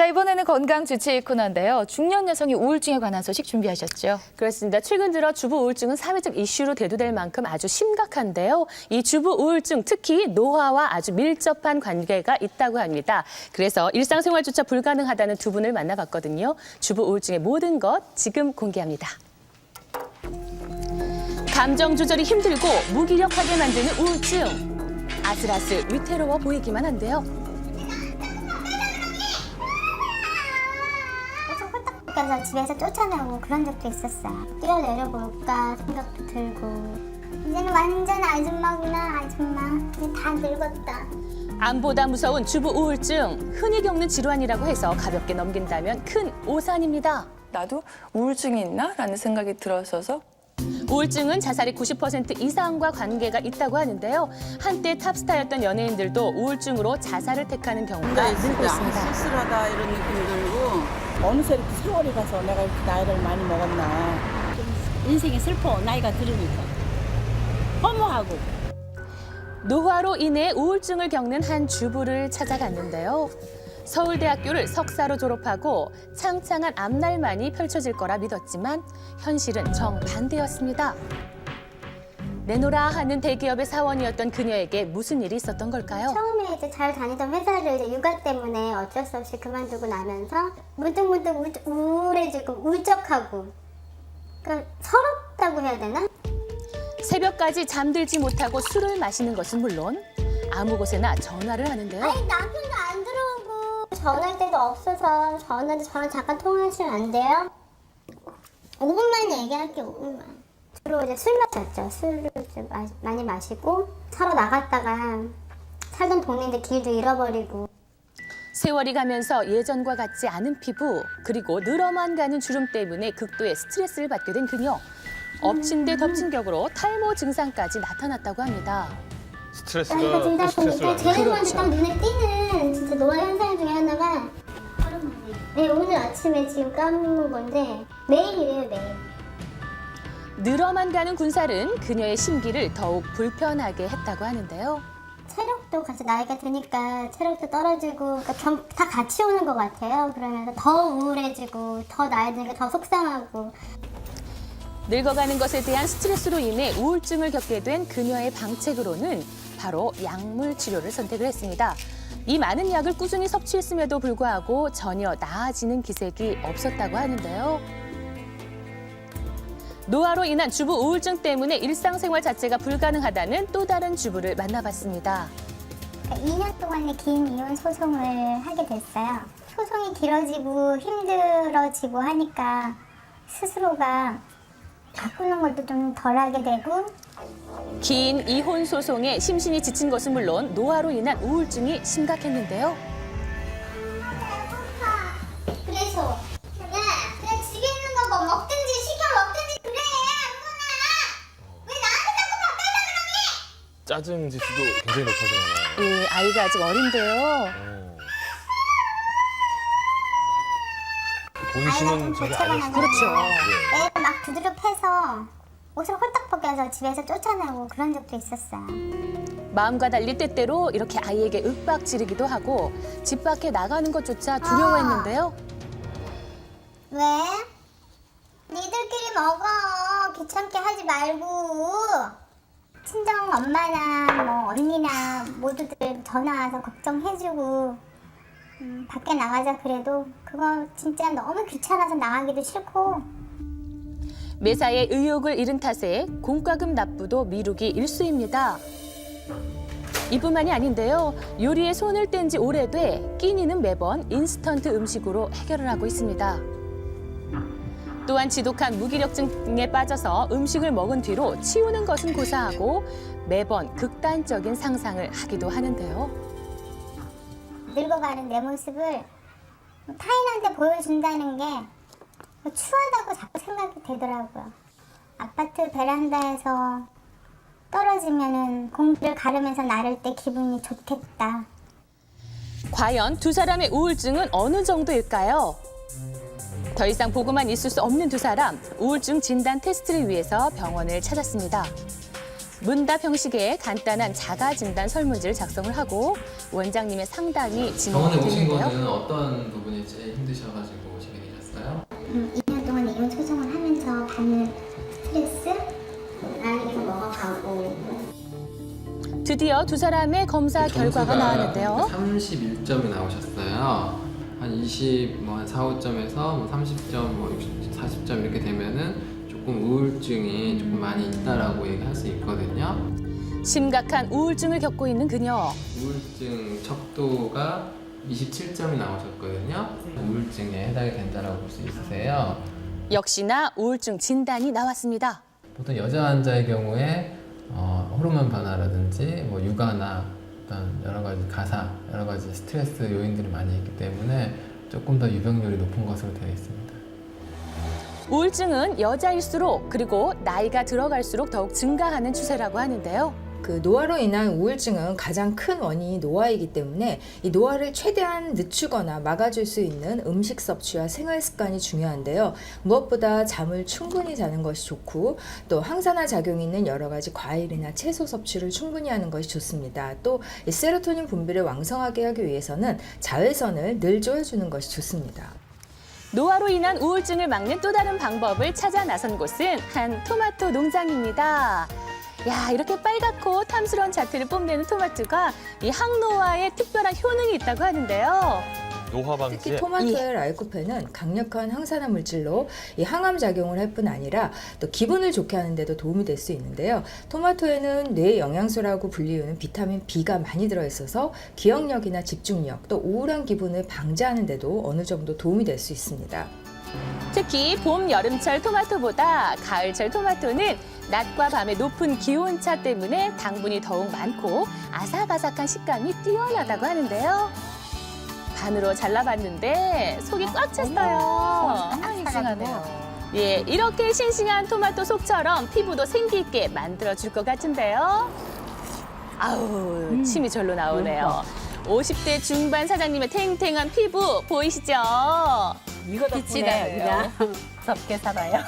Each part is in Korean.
자, 이번에는 건강 주치 코너인데요. 중년 여성이 우울증에 관한 소식 준비하셨죠? 그렇습니다. 최근 들어 주부 우울증은 사회적 이슈로 대두될 만큼 아주 심각한데요. 이 주부 우울증 특히 노화와 아주 밀접한 관계가 있다고 합니다. 그래서 일상생활조차 불가능하다는 두 분을 만나봤거든요. 주부 우울증의 모든 것 지금 공개합니다. 감정 조절이 힘들고 무기력하게 만드는 우울증. 아슬아슬 위태로워 보이기만 한데요. 그래서 집에서 쫓아내고 그런 적도 있었어. 뛰어내려 볼까 생각도 들고. 이제는 완전 아줌마구나, 아줌마. 이제 다 늙었다. 암보다 무서운 주부 우울증. 흔히 겪는 질환이라고 해서 가볍게 넘긴다면 큰 오산입니다. 나도 우울증이 있나? 라는 생각이 들었어서 우울증은 자살의 90% 이상과 관계가 있다고 하는데요. 한때 탑스타였던 연예인들도 우울증으로 자살을 택하는 경우가 늘고 있습니다. 쓸쓸하다 이런 느낌이 들고 어느새 이렇게 세월이 가서 내가 이렇게 나이를 많이 먹었나. 인생이 슬퍼, 나이가 들으니까. 허무하고. 노화로 인해 우울증을 겪는 한 주부를 찾아갔는데요. 서울대학교를 석사로 졸업하고 창창한 앞날만이 펼쳐질 거라 믿었지만 현실은 정반대였습니다. 내노라 하는 대기업의 사원이었던 그녀에게 무슨 일이 있었던 걸까요? 처음에 이제 잘 다니던 회사를 이제 육아 때문에 어쩔 수 없이 그만두고 나면서 문득문득 우울해지고 울적하고. 그러니까 서럽다고 해야 되나? 새벽까지 잠들지 못하고 술을 마시는 것은 물론 아무 곳에나 전화를 하는데요. 아니 남편도 안 들어오고 전화할 때도 없어서 저는 잠깐 통화하시면 안 돼요? 5분만 얘기할게요. 5분만. 주로 이제 술 마셨죠. 술을 좀 많이 마시고 사러 나갔다가 살던 동네인데 길도 잃어버리고. 세월이 가면서 예전과 같지 않은 피부 그리고 늘어만 가는 주름 때문에 극도의 스트레스를 받게 된 그녀. 엎친 데 덮친 격으로 탈모 증상까지 나타났다고 합니다. 이거 진짜 스트레스를 제일 안 먼저 딱 눈에 띄는 진짜 노화 현상 중에 하나가 네, 오늘 아침에 지금 감은 건데 매일이래요, 매일. 늘어만 가는 군살은 그녀의 심기를 더욱 불편하게 했다고 하는데요. 체력도 같이 나이가 드니까 체력도 떨어지고 그러니까 다 같이 오는 것 같아요. 그러면서 더 우울해지고 더 나이 드니까 더 속상하고. 늙어가는 것에 대한 스트레스로 인해 우울증을 겪게 된 그녀의 방책으로는 바로 약물 치료를 선택을 했습니다. 이 많은 약을 꾸준히 섭취했음에도 불구하고 전혀 나아지는 기색이 없었다고 하는데요. 노화로 인한 주부 우울증 때문에 일상생활 자체가 불가능하다는 또 다른 주부를 만나봤습니다. 2년 동안의 긴 이혼 소송을 하게 됐어요. 소송이 길어지고 힘들어지고 하니까 스스로가 바꾸는 것도 좀 덜하게 되고. 긴 이혼 소송에 심신이 지친 것은 물론 노화로 인한 우울증이 심각했는데요. 그래서 그냥 집에 있는 거 뭐 먹든지 시켜 먹든지 그래 아무거나. 왜 나한테 자꾸 바꿔달라 그러니? 짜증 지수도 굉장히 높아지나요? 예, 아이가 아직 어린데요. 본심은 전혀 안 했어요. 그렇죠. 애가 막 두드려 패서 옷을 홀딱 벗겨서 집에서 쫓아내고 그런 적도 있었어요. 마음과 달리 때때로 이렇게 아이에게 윽박 지르기도 하고 집 밖에 나가는 것조차 두려워했는데요. 왜? 니들끼리 먹어. 귀찮게 하지 말고. 친정 엄마나 뭐 언니나 모두들 전화 와서 걱정해주고 밖에 나가자 그래도 그거 진짜 너무 귀찮아서 나가기도 싫고. 매사에 의욕을 잃은 탓에 공과금 납부도 미루기 일쑤입니다. 이뿐만이 아닌데요. 요리에 손을 뗀 지 오래돼 끼니는 매번 인스턴트 음식으로 해결을 하고 있습니다. 또한 지독한 무기력증에 빠져서 음식을 먹은 뒤로 치우는 것은 고사하고 매번 극단적인 상상을 하기도 하는데요. 늙어가는 내 모습을 타인한테 보여준다는 게 추하다고 자꾸 생각이 되더라고요. 아파트 베란다에서 떨어지면은 공기를 가르면서 나를 때 기분이 좋겠다. 과연 두 사람의 우울증은 어느 정도일까요? 더 이상 보고만 있을 수 없는 두 사람, 우울증 진단 테스트를 위해서 병원을 찾았습니다. 문답 형식의 간단한 자가 진단 설문지를 작성을 하고 원장님의 상담이 병원에 오신 진행되는데요. 거는 어떤 부분이 제일 힘드셔가지고 오시게 되셨어요? 2년 동안 이론 소송을 하면서 받는 스트레스, 나이가 먹어가고 드디어 두 사람의 검사 결과가 나왔는데요. 31점이 나오셨어요. 한 20, 한 4, 5점에서 30점, 60, 40점 이렇게 되면은 조금 우울증이 조금 많이 있다라고 얘기할 수 있거든요. 심각한 우울증을 겪고 있는 그녀. 우울증 척도가 27점이 나오셨거든요. 우울증에 해당이 된다라고 볼 수 있으세요. 역시나 우울증 진단이 나왔습니다. 보통 여자 환자의 경우에 호르몬 변화라든지 육아나 어떤 여러 가지 가사, 여러 가지 스트레스 요인들이 많이 있기 때문에 조금 더 유병률이 높은 것으로 되어 있습니다. 우울증은 여자일수록 그리고 나이가 들어갈수록 더욱 증가하는 추세라고 하는데요. 그 노화로 인한 우울증은 가장 큰 원인이 노화이기 때문에 이 노화를 최대한 늦추거나 막아줄 수 있는 음식 섭취와 생활 습관이 중요한데요. 무엇보다 잠을 충분히 자는 것이 좋고 또 항산화 작용이 있는 여러 가지 과일이나 채소 섭취를 충분히 하는 것이 좋습니다. 또 이 세로토닌 분비를 왕성하게 하기 위해서는 자외선을 늘 쬐어주는 것이 좋습니다. 노화로 인한 우울증을 막는 또 다른 방법을 찾아 나선 곳은 한 토마토 농장입니다. 야, 이렇게 빨갛고 탐스러운 자태를 뽐내는 토마토가 이 항노화에 특별한 효능이 있다고 하는데요. 노화 특히 방지에 토마토의 라이코펜은 강력한 항산화 물질로 이 항암 작용을 할 뿐 아니라 또 기분을 좋게 하는 데도 도움이 될 수 있는데요. 토마토에는 뇌 영양소라고 불리우는 비타민 B가 많이 들어있어서 기억력이나 집중력 또 우울한 기분을 방지하는 데도 어느 정도 도움이 될 수 있습니다. 특히 봄, 여름철 토마토보다 가을철 토마토는 낮과 밤의 높은 기온차 때문에 당분이 더욱 많고 아삭아삭한 식감이 뛰어나다고 하는데요. 반으로 잘라봤는데 속이 꽉 찼어요. 싱싱하네요. 예, 이렇게 싱싱한 토마토 속처럼 피부도 생기 있게 만들어줄 것 같은데요. 아우, 침이 절로 나오네요. 50대 중반 사장님의 탱탱한 피부 보이시죠? 이거 빛이 덕분에 나네요. 그냥 덥게 살아요.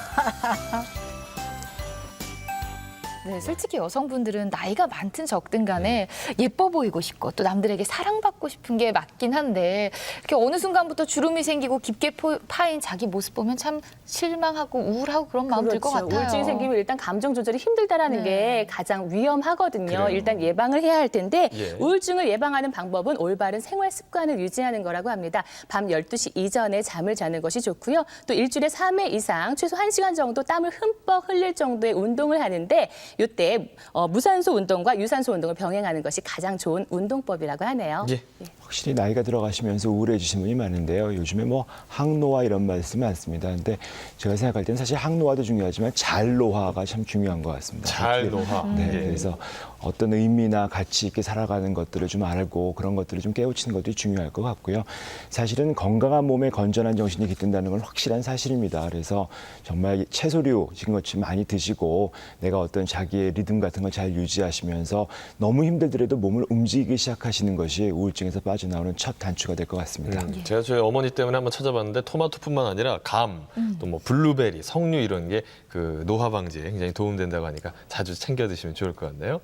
네, 솔직히 여성분들은 나이가 많든 적든 간에 예뻐 보이고 싶고 또 남들에게 사랑받고 싶은 게 맞긴 한데 이렇게 어느 순간부터 주름이 생기고 깊게 파인 자기 모습 보면 참 실망하고 우울하고 그런 마음 들 것 같아요. 우울증이 생기면 일단 감정 조절이 힘들다라는 게 가장 위험하거든요. 그래요. 일단 예방을 해야 할 텐데 예. 우울증을 예방하는 방법은 올바른 생활 습관을 유지하는 거라고 합니다. 밤 12시 이전에 잠을 자는 것이 좋고요. 또 일주일에 3회 이상 최소 1시간 정도 땀을 흠뻑 흘릴 정도의 운동을 하는데 이때 무산소 운동과 유산소 운동을 병행하는 것이 가장 좋은 운동법이라고 하네요. 예. 확실히 나이가 들어가시면서 우울해지신 분이 많은데요. 요즘에 항노화 이런 말씀 많습니다. 근데 제가 생각할 때는 사실 항노화도 중요하지만 잘노화가 참 중요한 것 같습니다. 잘 노화. 네, 예. 그래서 어떤 의미나 가치 있게 살아가는 것들을 좀 알고 그런 것들을 좀 깨우치는 것도 중요할 것 같고요. 사실은 건강한 몸에 건전한 정신이 깃든다는 건 확실한 사실입니다. 그래서 정말 채소류 지금 같이 많이 드시고 내가 어떤 자기의 리듬 같은 걸 잘 유지하시면서 너무 힘들더라도 몸을 움직이기 시작하시는 것이 우울증에서 빠져나오는 첫 단추가 될 것 같습니다. 제가 저희 어머니 때문에 한번 찾아봤는데 토마토뿐만 아니라 감, 또 블루베리, 석류 이런 게 그 노화 방지에 굉장히 도움된다고 하니까 자주 챙겨 드시면 좋을 것 같네요.